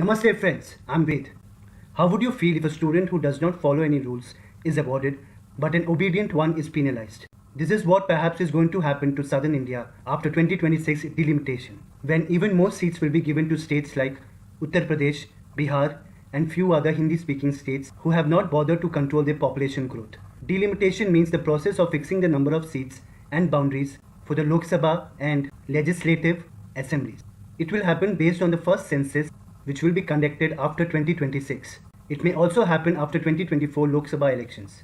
Namaste friends, I'm Ved. How would you feel if a student who does not follow any rules is awarded but an obedient one is penalized? This is what perhaps is going to happen to southern India after 2026 delimitation, when even more seats will be given to states like Uttar Pradesh, Bihar and few other Hindi-speaking states who have not bothered to control their population growth. Delimitation means the process of fixing the number of seats and boundaries for the Lok Sabha and legislative assemblies. It will happen based on the first census which will be conducted after 2026. It may also happen after 2024 Lok Sabha elections.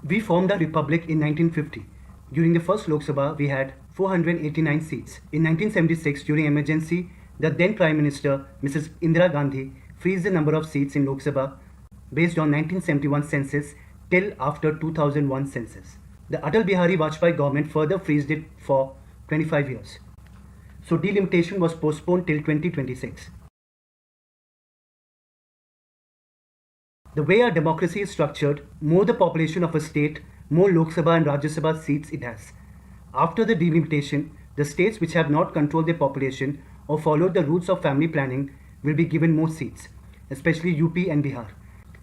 We formed our republic in 1950. During the first Lok Sabha, we had 489 seats. In 1976, during emergency, the then Prime Minister, Mrs. Indira Gandhi, freezed the number of seats in Lok Sabha based on 1971 census till after 2001 census. The Atal Bihari Vajpayee government further freezed it for 25 years. So delimitation was postponed till 2026. The way our democracy is structured, more the population of a state, more Lok Sabha and Rajya Sabha seats it has. After the delimitation, the states which have not controlled their population or followed the routes of family planning will be given more seats, especially UP and Bihar.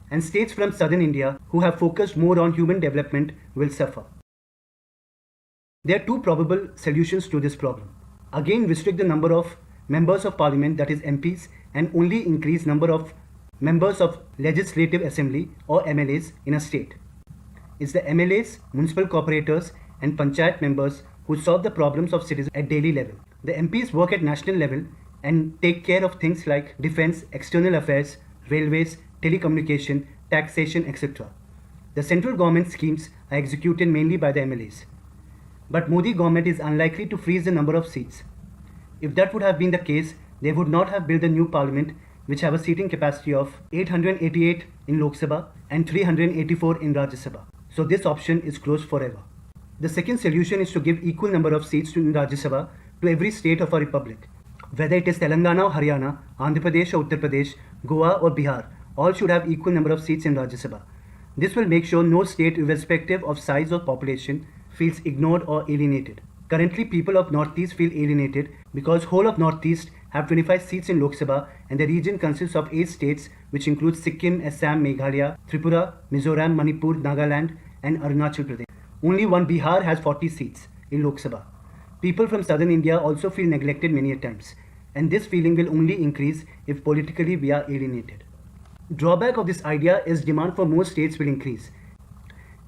And states from southern India who have focused more on human development will suffer. There are two probable solutions to this problem. Again, restrict the number of members of parliament, that is MPs, and only increase number of members of legislative assembly or MLAs in a state. It's the MLAs, municipal corporators and panchayat members who solve the problems of citizens at daily level. The MPs work at national level and take care of things like defense, external affairs, railways, telecommunication, taxation, etc. The central government schemes are executed mainly by the MLAs. But Modi government is unlikely to freeze the number of seats. If that would have been the case, they would not have built a new parliament which have a seating capacity of 888 in Lok Sabha and 384 in Rajya Sabha. So this option is closed forever. The second solution is to give equal number of seats in Rajya Sabha to every state of our republic. Whether it is Telangana or Haryana, Andhra Pradesh or Uttar Pradesh, Goa or Bihar, all should have equal number of seats in Rajya Sabha. This will make sure no state, irrespective of size or population, feels ignored or alienated. Currently, people of Northeast feel alienated because whole of Northeast have 25 seats in Lok Sabha and the region consists of 8 states which include Sikkim, Assam, Meghalaya, Tripura, Mizoram, Manipur, Nagaland and Arunachal Pradesh. Only one Bihar has 40 seats in Lok Sabha. People from southern India also feel neglected many a times, and this feeling will only increase if politically we are alienated. Drawback of this idea is demand for more states will increase.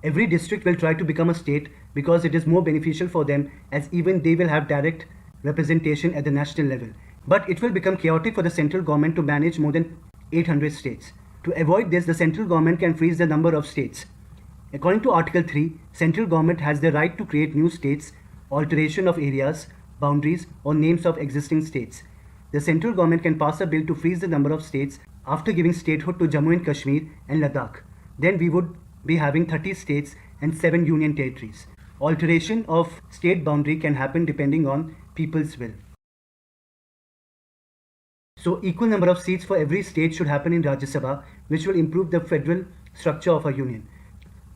Every district will try to become a state because it is more beneficial for them, as even they will have direct representation at the national level. But it will become chaotic for the central government to manage more than 800 states. To avoid this, the central government can freeze the number of states. According to Article 3, central government has the right to create new states, alteration of areas, boundaries or names of existing states. The central government can pass a bill to freeze the number of states after giving statehood to Jammu and Kashmir and Ladakh. Then we would be having 30 states and 7 union territories. Alteration of state boundary can happen depending on people's will. So equal number of seats for every state should happen in Rajya Sabha, which will improve the federal structure of our union.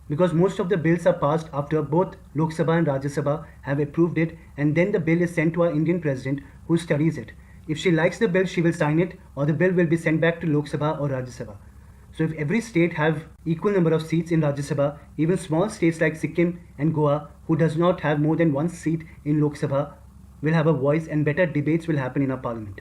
Because most of the bills are passed after both Lok Sabha and Rajya Sabha have approved it, and then the bill is sent to our Indian President who studies it. If she likes the bill, she will sign it, or the bill will be sent back to Lok Sabha or Rajya Sabha. So if every state have equal number of seats in Rajya Sabha, even small states like Sikkim and Goa, who does not have more than one seat in Lok Sabha, will have a voice and better debates will happen in our parliament.